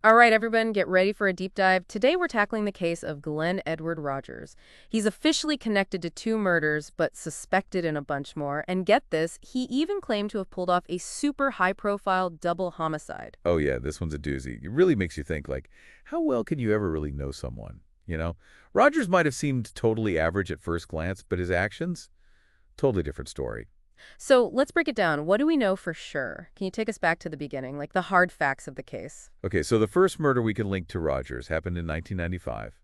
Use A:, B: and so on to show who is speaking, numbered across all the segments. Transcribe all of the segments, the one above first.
A: All right, everyone, get ready for a deep dive. Today we're tackling the case of Glen Edward Rogers. He's officially connected to 2 murders, but suspected in a bunch more. And get this, he even claimed to have pulled off a super high-profile double homicide.
B: Oh yeah, this one's a doozy. It really makes you think, like, how well can you ever really know someone? You know? Rogers might have seemed totally average at first glance, but his actions? Totally different story.
A: So let's break it down. What do we know for sure? Can you take us back to the beginning, like the hard facts of the case?
B: Okay, so the first murder we can link to Rogers happened in 1995.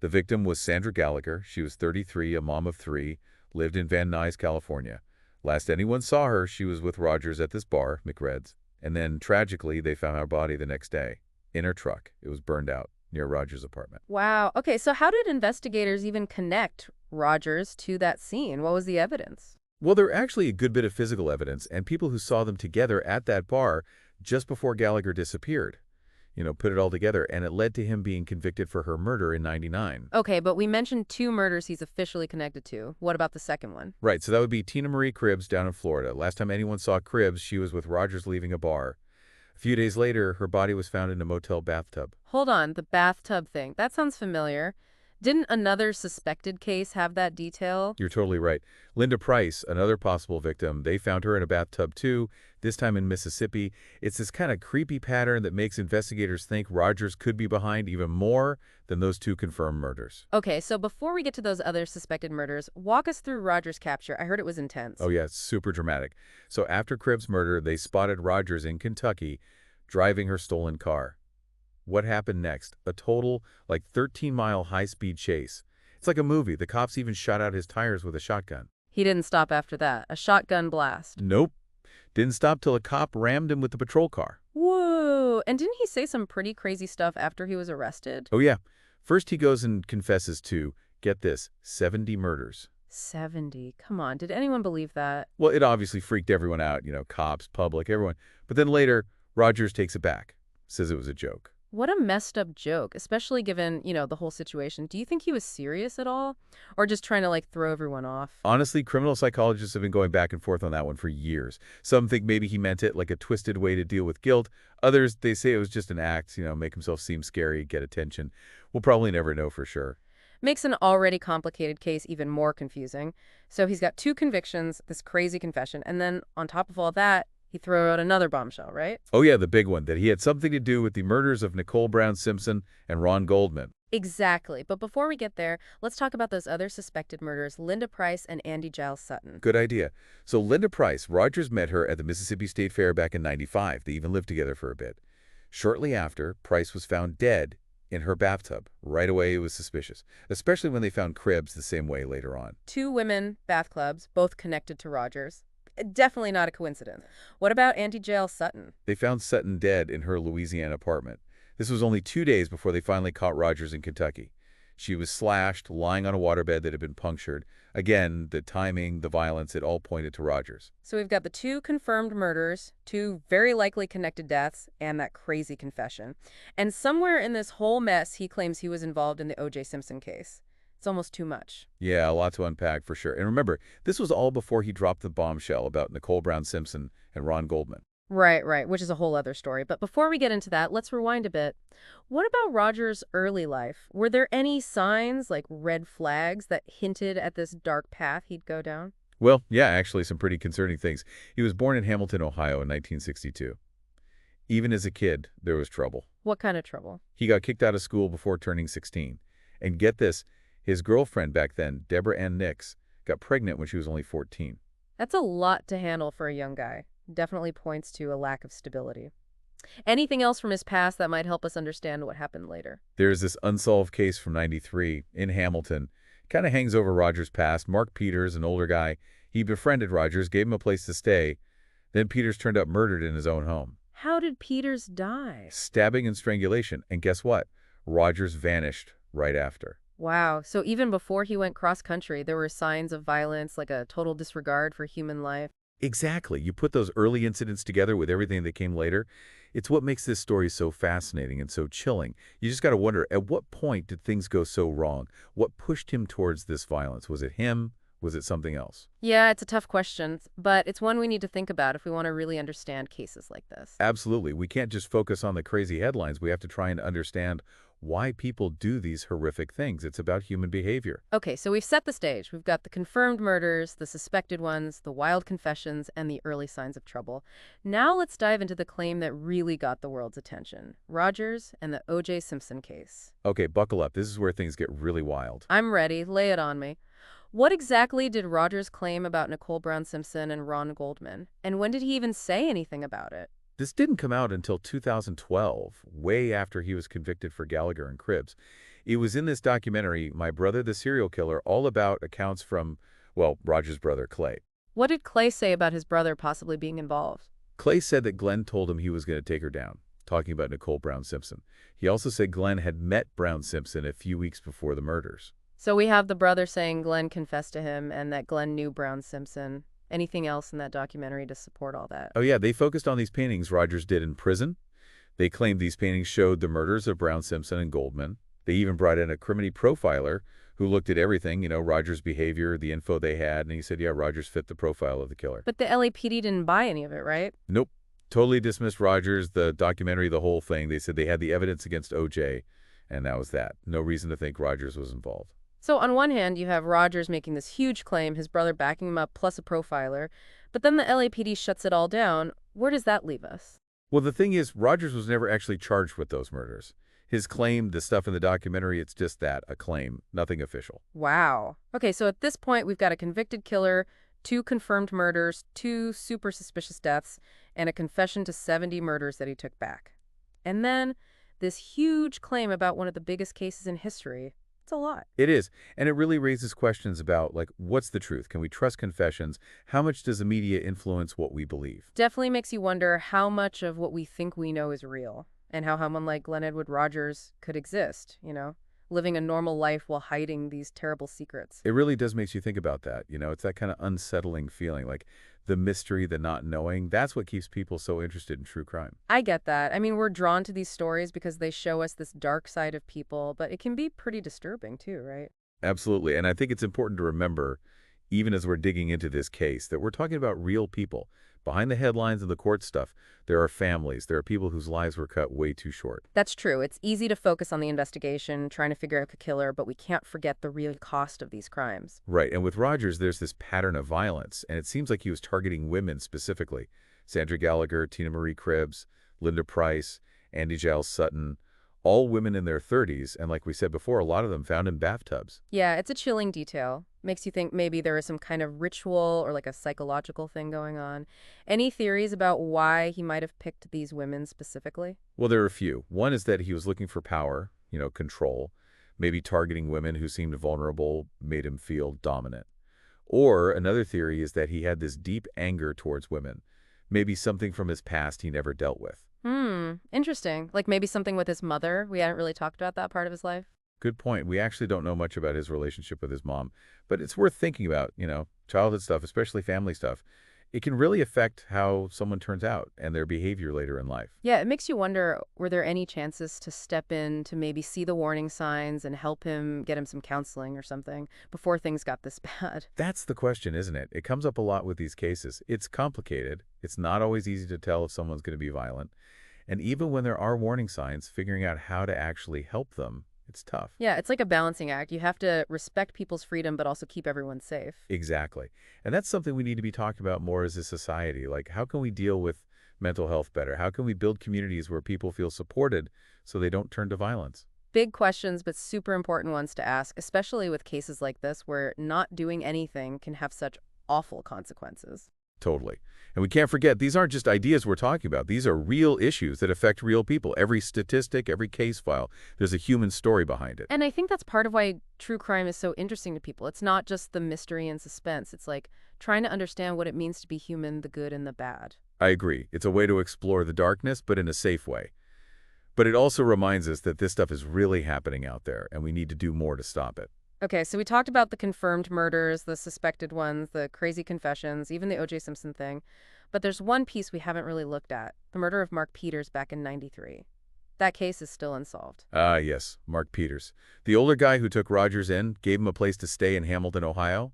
B: The victim was Sandra Gallagher. She was 33, a mom of 3, lived in Van Nuys, California. Last anyone saw her, she was with Rogers at this bar, McRed's. And then, tragically, they found her body the next day, in her truck. It was burned out, near Rogers' apartment.
A: Wow. Okay, so how did investigators even connect Rogers to that scene? What was the evidence?
B: Well, there actually a good bit of physical evidence and people who saw them together at that bar just before Gallagher disappeared. Put it all together, and it led to him being convicted for her murder in '99.
A: Okay, but we mentioned 2 murders he's officially connected to. What about the second one?
B: Right, so that would be Tina Marie Cribbs down in Florida. Last time anyone saw Cribbs, she was with Rogers leaving a bar. A few days later, her body was found in a motel bathtub.
A: Hold on, the bathtub thing. That sounds familiar. Didn't another suspected case have that detail?
B: You're totally right. Linda Price, another possible victim, they found her in a bathtub too, this time in Mississippi. It's this kind of creepy pattern that makes investigators think Rogers could be behind even more than those 2 confirmed murders.
A: Okay, so before we get to those other suspected murders, walk us through Rogers' capture. I heard it was intense.
B: Oh yeah, it's super dramatic. So after Cribbs' murder, they spotted Rogers in Kentucky driving her stolen car. What happened next? A total, 13-mile high-speed chase. It's like a movie. The cops even shot out his tires with a shotgun.
A: He didn't stop after that. A shotgun blast.
B: Nope. Didn't stop till a cop rammed him with the patrol car.
A: Whoa! And didn't he say some pretty crazy stuff after he was arrested?
B: Oh yeah. First he goes and confesses to, get this, 70 murders.
A: 70. Come on, did anyone believe that?
B: Well, it obviously freaked everyone out, cops, public, everyone. But then later, Rogers takes it back, says it was a joke.
A: What a messed up joke, especially given, the whole situation. Do you think he was serious at all? Or just trying to, throw everyone off?
B: Honestly, criminal psychologists have been going back and forth on that one for years. Some think maybe he meant it like a twisted way to deal with guilt. Others, they say it was just an act, make himself seem scary, get attention. We'll probably never know for sure.
A: Makes an already complicated case even more confusing. So he's got 2 convictions, this crazy confession, and then on top of all that, he threw out another bombshell, right?
B: Oh yeah, the big one, that he had something to do with the murders of Nicole Brown Simpson and Ron Goldman.
A: Exactly. But before we get there, let's talk about those other suspected murders, Linda Price and Andy Giles Sutton.
B: Good idea. So Linda Price, Rogers met her at the Mississippi State Fair back in '95. They even lived together for a bit. Shortly after, Price was found dead in her bathtub. Right away, it was suspicious, especially when they found Cribbs the same way later on.
A: 2 women, bath clubs, both connected to Rogers. Definitely not a coincidence. What about Andy Giles Sutton?
B: They found Sutton dead in her Louisiana apartment. This was only 2 days before they finally caught Rogers in Kentucky. She was slashed, lying on a waterbed that had been punctured. Again, the timing, the violence, it all pointed to Rogers.
A: So we've got the 2 confirmed murders, 2 very likely connected deaths, and that crazy confession. And somewhere in this whole mess, he claims he was involved in the O.J. Simpson case. It's almost too much.
B: Yeah, a lot to unpack for sure. And remember, this was all before he dropped the bombshell about Nicole Brown Simpson and Ron Goldman.
A: Right, which is a whole other story. But before we get into that, let's rewind a bit. What about Rogers' early life? Were there any signs, like red flags, that hinted at this dark path he'd go down?
B: Well, yeah, actually some pretty concerning things. He was born in Hamilton, Ohio in 1962. Even as a kid, there was trouble.
A: What kind of trouble?
B: He got kicked out of school before turning 16. And get this, his girlfriend back then, Deborah Ann Nix, got pregnant when she was only 14.
A: That's a lot to handle for a young guy. Definitely points to a lack of stability. Anything else from his past that might help us understand what happened later?
B: There's this unsolved case from '93 in Hamilton. Kind of hangs over Rogers' past. Mark Peters, an older guy, he befriended Rogers, gave him a place to stay. Then Peters turned up murdered in his own home.
A: How did Peters die?
B: Stabbing and strangulation. And guess what? Rogers vanished right after.
A: Wow. So even before he went cross-country, there were signs of violence, like a total disregard for human life.
B: Exactly. You put those early incidents together with everything that came later. It's what makes this story so fascinating and so chilling. You just got to wonder, at what point did things go so wrong? What pushed him towards this violence? Was it him? Was it something else?
A: Yeah, it's a tough question, but it's one we need to think about if we want to really understand cases like this.
B: Absolutely. We can't just focus on the crazy headlines. We have to try and understand why people do these horrific things. It's about human behavior.
A: Okay, so we've set the stage. We've got the confirmed murders, the suspected ones, the wild confessions, and the early signs of trouble. Now let's dive into the claim that really got the world's attention, Rogers and the O.J. Simpson case.
B: Okay, buckle up. This is where things get really wild.
A: I'm ready. Lay it on me. What exactly did Rogers claim about Nicole Brown Simpson and Ron Goldman? And when did he even say anything about it?
B: This didn't come out until 2012, way after he was convicted for Gallagher and Cribs. It was in this documentary, My Brother the Serial Killer, all about accounts from, well, Roger's brother, Clay.
A: What did Clay say about his brother possibly being involved?
B: Clay said that Glenn told him he was going to take her down, talking about Nicole Brown Simpson. He also said Glenn had met Brown Simpson a few weeks before the murders.
A: So we have the brother saying Glenn confessed to him and that Glenn knew Brown Simpson. Anything else in that documentary to support all that?
B: Oh yeah, they focused on these paintings Rogers did in prison. They claimed these paintings showed the murders of Brown Simpson and Goldman. They even brought in a criminal profiler who looked at everything, Rogers' behavior, the info they had, and he said, yeah, Rogers fit the profile of the killer.
A: But the LAPD didn't buy any of it, right?
B: Nope. Totally dismissed Rogers, the documentary, the whole thing. They said they had the evidence against O.J., and that was that. No reason to think Rogers was involved.
A: So on one hand, you have Rogers making this huge claim, his brother backing him up, plus a profiler. But then the LAPD shuts it all down. Where does that leave us?
B: Well, the thing is, Rogers was never actually charged with those murders. His claim, the stuff in the documentary, it's just that, a claim, nothing official.
A: Wow. Okay, so at this point, we've got a convicted killer, 2 confirmed murders, 2 super suspicious deaths, and a confession to 70 murders that he took back. And then this huge claim about one of the biggest cases in history. It's a lot.
B: It is, and it really raises questions about, like, what's the truth? Can we trust confessions? How much does the media influence what we believe?
A: Definitely makes you wonder how much of what we think we know is real, and how someone like Glen Edward Rogers could exist, living a normal life while hiding these terrible secrets.
B: It really does make you think about that. It's that kind of unsettling feeling, like the mystery, the not knowing. That's what keeps people so interested in true crime.
A: I get that. I mean, we're drawn to these stories because they show us this dark side of people, but it can be pretty disturbing too, right?
B: Absolutely. And I think it's important to remember, even as we're digging into this case, that we're talking about real people. Behind the headlines and the court stuff, there are families. There are people whose lives were cut way too short.
A: That's true. It's easy to focus on the investigation, trying to figure out the killer, but we can't forget the real cost of these crimes.
B: Right. And with Rogers, there's this pattern of violence, and it seems like he was targeting women specifically. Sandra Gallagher, Tina Marie Cribbs, Linda Price, Andy Giles Sutton, all women in their 30s, and like we said before, a lot of them found in bathtubs.
A: Yeah, it's a chilling detail. Makes you think maybe there is some kind of ritual or like a psychological thing going on. Any theories about why he might have picked these women specifically?
B: Well, there are a few. One is that he was looking for power, control. Maybe targeting women who seemed vulnerable made him feel dominant. Or another theory is that he had this deep anger towards women. Maybe something from his past he never dealt with.
A: Interesting. Like maybe something with his mother. We hadn't really talked about that part of his life.
B: Good point. We actually don't know much about his relationship with his mom, but it's worth thinking about, childhood stuff, especially family stuff. It can really affect how someone turns out and their behavior later in life.
A: Yeah, it makes you wonder, were there any chances to step in to maybe see the warning signs and help him, get him some counseling or something before things got this bad?
B: That's the question, isn't it? It comes up a lot with these cases. It's complicated. It's not always easy to tell if someone's going to be violent. And even when there are warning signs, figuring out how to actually help them, it's tough.
A: Yeah, it's like a balancing act. You have to respect people's freedom, but also keep everyone safe.
B: Exactly. And that's something we need to be talking about more as a society. Like, how can we deal with mental health better? How can we build communities where people feel supported so they don't turn to violence?
A: Big questions, but super important ones to ask, especially with cases like this where not doing anything can have such awful consequences.
B: Totally. And we can't forget, these aren't just ideas we're talking about. These are real issues that affect real people. Every statistic, every case file, there's a human story behind it.
A: And I think that's part of why true crime is so interesting to people. It's not just the mystery and suspense. It's like trying to understand what it means to be human, the good and the bad.
B: I agree. It's a way to explore the darkness, but in a safe way. But it also reminds us that this stuff is really happening out there, and we need to do more to stop it.
A: Okay, so we talked about the confirmed murders, the suspected ones, the crazy confessions, even the O.J. Simpson thing. But there's one piece we haven't really looked at, the murder of Mark Peters back in '93. That case is still unsolved.
B: Ah, yes, Mark Peters. The older guy who took Rogers in, gave him a place to stay in Hamilton, Ohio.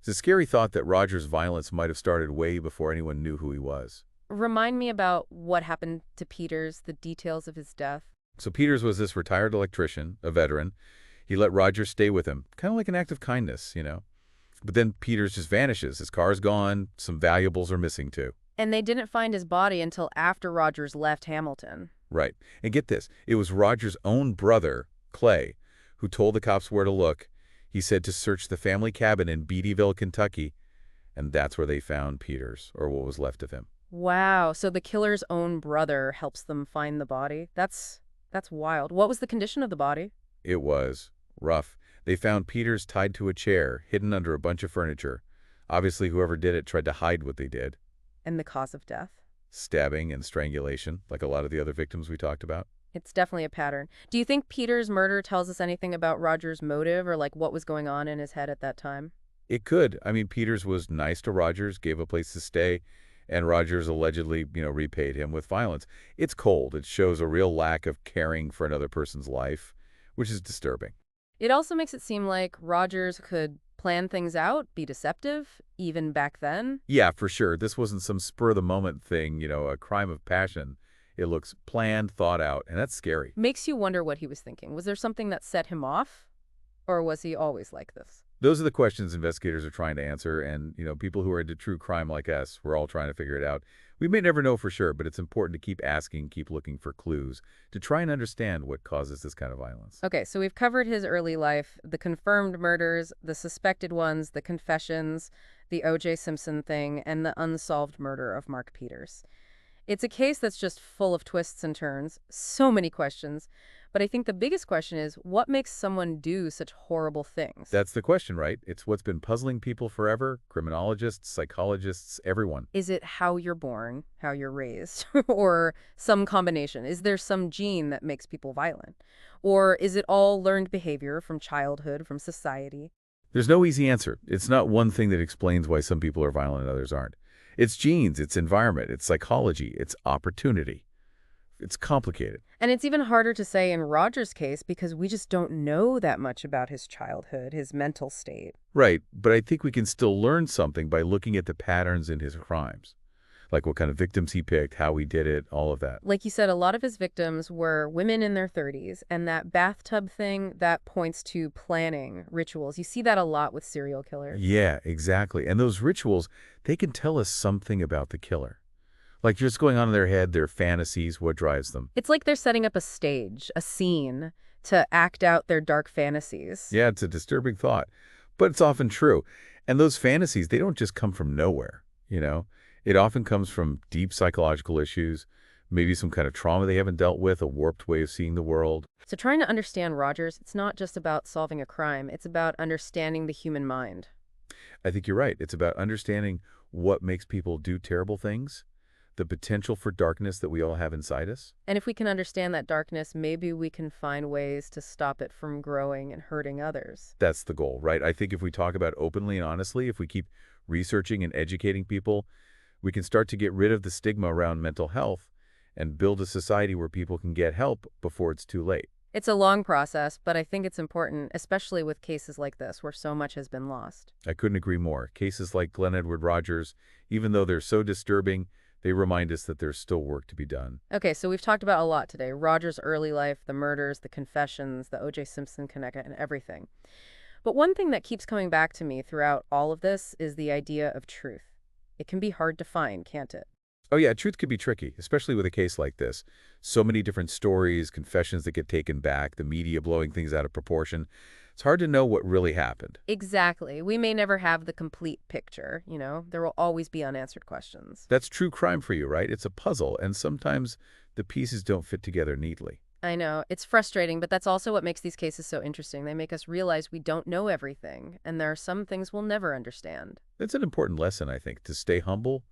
B: It's a scary thought that Rogers' violence might have started way before anyone knew who he was.
A: Remind me about what happened to Peters, the details of his death.
B: So Peters was this retired electrician, a veteran. He let Rogers stay with him, kind of like an act of kindness. But then Peters just vanishes. His car's gone. Some valuables are missing, too.
A: And they didn't find his body until after Rogers left Hamilton.
B: Right. And get this. It was Rogers' own brother, Clay, who told the cops where to look. He said to search the family cabin in Beattyville, Kentucky, and that's where they found Peters, or what was left of him.
A: Wow, so the killer's own brother helps them find the body? That's wild. What was the condition of the body?
B: It was rough. They found Peters tied to a chair, hidden under a bunch of furniture. Obviously, whoever did it tried to hide what they did.
A: And the cause of death?
B: Stabbing and strangulation, like a lot of the other victims we talked about.
A: It's definitely a pattern. Do you think Peters' murder tells us anything about Rogers' motive or like what was going on in his head at that time?
B: It could. I mean, Peters was nice to Rogers, gave a place to stay, and Rogers allegedly, repaid him with violence. It's cold. It shows a real lack of caring for another person's life, which is disturbing.
A: It also makes it seem like Rogers could plan things out, be deceptive, even back then.
B: Yeah, for sure. This wasn't some spur-of-the-moment thing, a crime of passion. It looks planned, thought out, and that's scary.
A: Makes you wonder what he was thinking. Was there something that set him off? Or was he always like this?
B: Those are the questions investigators are trying to answer, and, people who are into true crime like us, we're all trying to figure it out. We may never know for sure, but it's important to keep asking, keep looking for clues, to try and understand what causes this kind of violence.
A: Okay, so we've covered his early life, the confirmed murders, the suspected ones, the confessions, the O.J. Simpson thing, and the unsolved murder of Mark Peters. It's a case that's just full of twists and turns, so many questions. But I think the biggest question is, what makes someone do such horrible things?
B: That's the question, right? It's what's been puzzling people forever, criminologists, psychologists, everyone.
A: Is it how you're born, how you're raised, or some combination? Is there some gene that makes people violent? Or is it all learned behavior from childhood, from society?
B: There's no easy answer. It's not one thing that explains why some people are violent and others aren't. It's genes, it's environment, it's psychology, it's opportunity. It's complicated.
A: And it's even harder to say in Rogers' case because we just don't know that much about his childhood, his mental state.
B: Right, but I think we can still learn something by looking at the patterns in his crimes. Like what kind of victims he picked, how he did it, all of that.
A: Like you said, a lot of his victims were women in their 30s, and that bathtub thing, that points to planning, rituals. You see that a lot with serial killers.
B: Yeah, exactly. And those rituals, they can tell us something about the killer. Like just going on in their head, their fantasies, what drives them.
A: It's like they're setting up a stage, a scene, to act out their dark fantasies.
B: Yeah, it's a disturbing thought, but it's often true. And those fantasies, they don't just come from nowhere. It often comes from deep psychological issues, maybe some kind of trauma they haven't dealt with, a warped way of seeing the world.
A: So trying to understand Rogers, it's not just about solving a crime. It's about understanding the human mind.
B: I think you're right. It's about understanding what makes people do terrible things, the potential for darkness that we all have inside us.
A: And if we can understand that darkness, maybe we can find ways to stop it from growing and hurting others.
B: That's the goal, right? I think if we talk about openly and honestly, if we keep researching and educating people, we can start to get rid of the stigma around mental health and build a society where people can get help before it's too late.
A: It's a long process, but I think it's important, especially with cases like this where so much has been lost.
B: I couldn't agree more. Cases like Glen Edward Rogers, even though they're so disturbing, they remind us that there's still work to be done.
A: Okay, so we've talked about a lot today. Rogers' early life, the murders, the confessions, the O.J. Simpson connection, and everything. But one thing that keeps coming back to me throughout all of this is the idea of truth. It can be hard to find, can't it?
B: Oh yeah, truth could be tricky, especially with a case like this. So many different stories, confessions that get taken back, the media blowing things out of proportion. It's hard to know what really happened.
A: Exactly. We may never have the complete picture, There will always be unanswered questions.
B: That's true crime for you, right? It's a puzzle, and sometimes the pieces don't fit together neatly.
A: I know. It's frustrating, but that's also what makes these cases so interesting. They make us realize we don't know everything, and there are some things we'll never understand.
B: That's an important lesson, I think, to stay humble,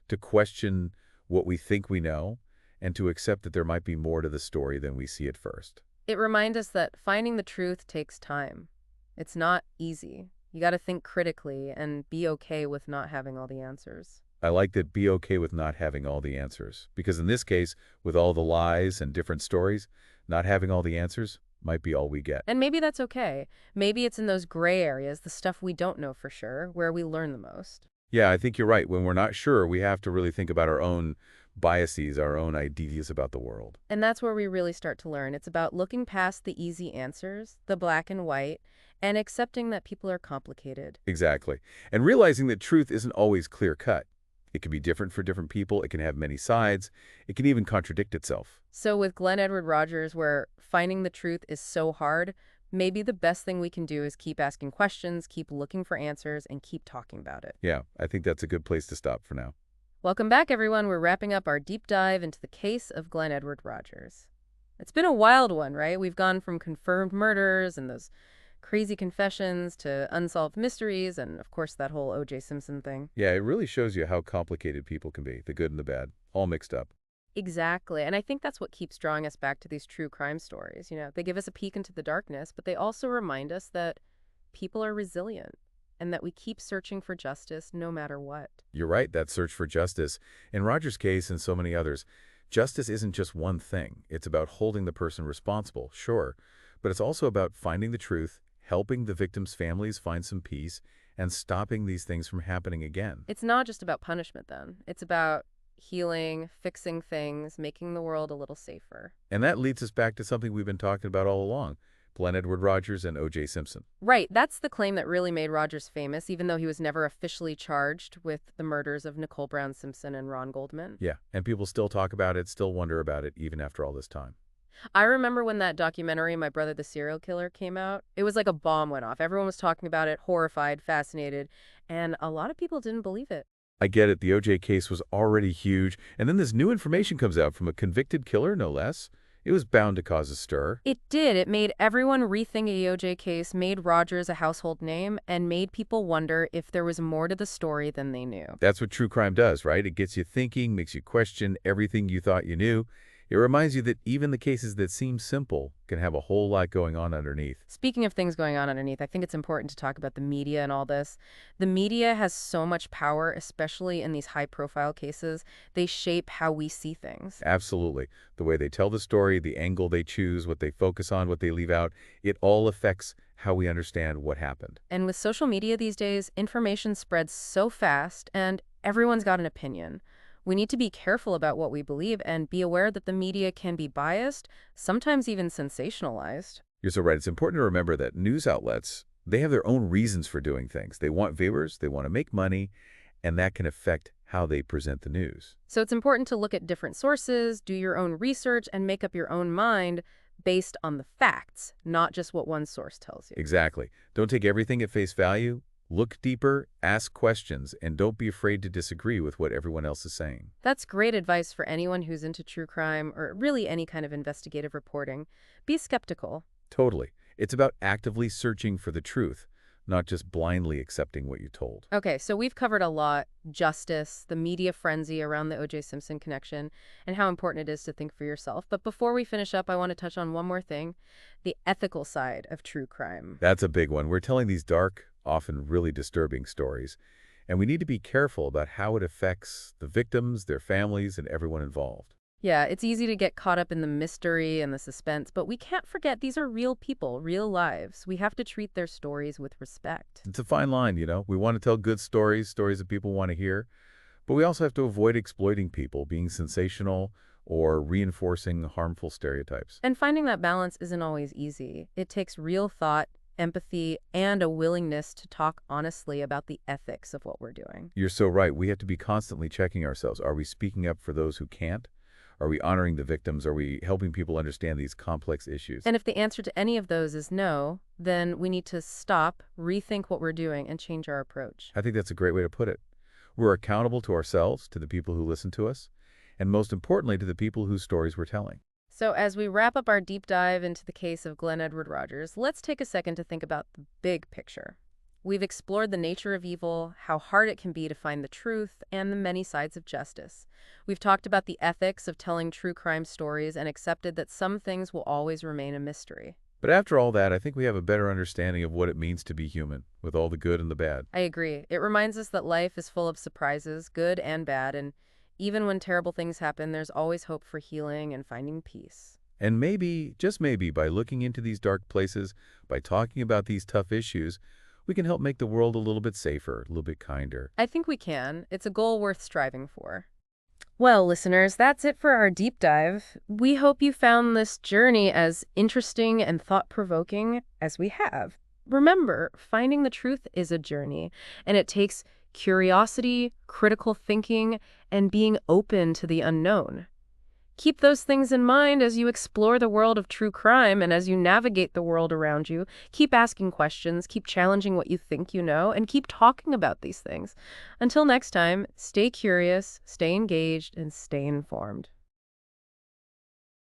B: to question what we think we know, and to accept that there might be more to the story than we see at first.
A: It reminds us that finding the truth takes time. It's not easy. You got to think critically and be okay with not having all the answers.
B: I like that, be okay with not having all the answers. Because in this case, with all the lies and different stories, not having all the answers, might be all we get.
A: And maybe that's okay. Maybe it's in those gray areas, the stuff we don't know for sure, where we learn the most.
B: Yeah, I think you're right. When we're not sure, we have to really think about our own biases, our own ideas about the world.
A: And that's where we really start to learn. It's about looking past the easy answers, the black and white, and accepting that people are complicated.
B: Exactly. And realizing that truth isn't always clear-cut. It can be different for different people. It can have many sides. It can even contradict itself.
A: So with Glen Edward Rogers, where finding the truth is so hard, maybe the best thing we can do is keep asking questions, keep looking for answers, and keep talking about it.
B: Yeah, I think that's a good place to stop for now.
A: Welcome back, everyone. We're wrapping up our deep dive into the case of Glen Edward Rogers. It's been a wild one, right? We've gone from confirmed murders and those crazy confessions to unsolved mysteries and, of course, that whole O.J. Simpson thing.
B: Yeah, it really shows you how complicated people can be, the good and the bad, all mixed up.
A: Exactly. And I think that's what keeps drawing us back to these true crime stories. They give us a peek into the darkness, but they also remind us that people are resilient and that we keep searching for justice no matter what.
B: You're right, that search for justice. In Roger's case and so many others, justice isn't just one thing. It's about holding the person responsible, sure, but it's also about finding the truth, helping the victims' families find some peace, and stopping these things from happening again.
A: It's not just about punishment, then. It's about healing, fixing things, making the world a little safer.
B: And that leads us back to something we've been talking about all along, Glen Edward Rogers and O.J. Simpson.
A: Right, that's the claim that really made Rogers famous, even though he was never officially charged with the murders of Nicole Brown Simpson and Ron Goldman.
B: Yeah, and people still talk about it, still wonder about it, even after all this time.
A: I remember when that documentary, My Brother the Serial Killer, came out. It was like a bomb went off. Everyone was talking about it, horrified, fascinated, and a lot of people didn't believe it.
B: I get it, the O.J. case was already huge, and then this new information comes out from a convicted killer, no less. It was bound to cause a stir.
A: It did. It made everyone rethink the O.J. case, made Rogers a household name, and made people wonder if there was more to the story than they knew.
B: That's what true crime does, right? It gets you thinking, makes you question everything you thought you knew. It reminds you that even the cases that seem simple can have a whole lot going on underneath.
A: Speaking of things going on underneath, I think it's important to talk about the media and all this. The media has so much power, especially in these high-profile cases. They shape how we see things.
B: Absolutely. The way they tell the story, the angle they choose, what they focus on, what they leave out, it all affects how we understand what happened.
A: And with social media these days, information spreads so fast, and everyone's got an opinion. We need to be careful about what we believe and be aware that the media can be biased, sometimes even sensationalized.
B: You're so right. It's important to remember that news outlets, they have their own reasons for doing things. They want viewers, they want to make money, and that can affect how they present the news.
A: So it's important to look at different sources, do your own research, and make up your own mind based on the facts, not just what one source tells you.
B: Exactly. Don't take everything at face value. Look deeper, ask questions, and don't be afraid to disagree with what everyone else is saying.
A: That's great advice for anyone who's into true crime or really any kind of investigative reporting. Be skeptical.
B: Totally. It's about actively searching for the truth, not just blindly accepting what you're told.
A: Okay, so we've covered a lot. Justice, the media frenzy around the O.J. Simpson connection, and how important it is to think for yourself. But before we finish up, I want to touch on one more thing, the ethical side of true crime.
B: That's a big one. We're telling these dark, often really disturbing stories, and we need to be careful about how it affects the victims, their families, and everyone involved.
A: Yeah, it's easy to get caught up in the mystery and the suspense, but we can't forget these are real people, real lives. We have to treat their stories with respect.
B: It's a fine line, you know. We want to tell good stories, stories that people want to hear, but we also have to avoid exploiting people, being sensational, or reinforcing harmful stereotypes.
A: And finding that balance isn't always easy. It takes real thought, empathy, and a willingness to talk honestly about the ethics of what we're doing.
B: You're so right. We have to be constantly checking ourselves. Are we speaking up for those who can't? Are we honoring the victims? Are we helping people understand these complex issues?
A: And if the answer to any of those is no, then we need to stop, rethink what we're doing, and change our approach.
B: I think that's a great way to put it. We're accountable to ourselves, to the people who listen to us, and most importantly, to the people whose stories we're telling.
A: So as we wrap up our deep dive into the case of Glen Edward Rogers, let's take a second to think about the big picture. We've explored the nature of evil, how hard it can be to find the truth, and the many sides of justice. We've talked about the ethics of telling true crime stories and accepted that some things will always remain a mystery.
B: But after all that, I think we have a better understanding of what it means to be human, with all the good and the bad.
A: I agree. It reminds us that life is full of surprises, good and bad, and even when terrible things happen, there's always hope for healing and finding peace.
B: And maybe, just maybe, by looking into these dark places, by talking about these tough issues, we can help make the world a little bit safer, a little bit kinder.
A: I think we can. It's a goal worth striving for. Well, listeners, that's it for our deep dive. We hope you found this journey as interesting and thought-provoking as we have. Remember, finding the truth is a journey, and it takes curiosity, critical thinking, and being open to the unknown. Keep those things in mind as you explore the world of true crime and as you navigate the world around you. Keep asking questions, keep challenging what you think you know, and keep talking about these things. Until next time, stay curious, stay engaged, and stay informed.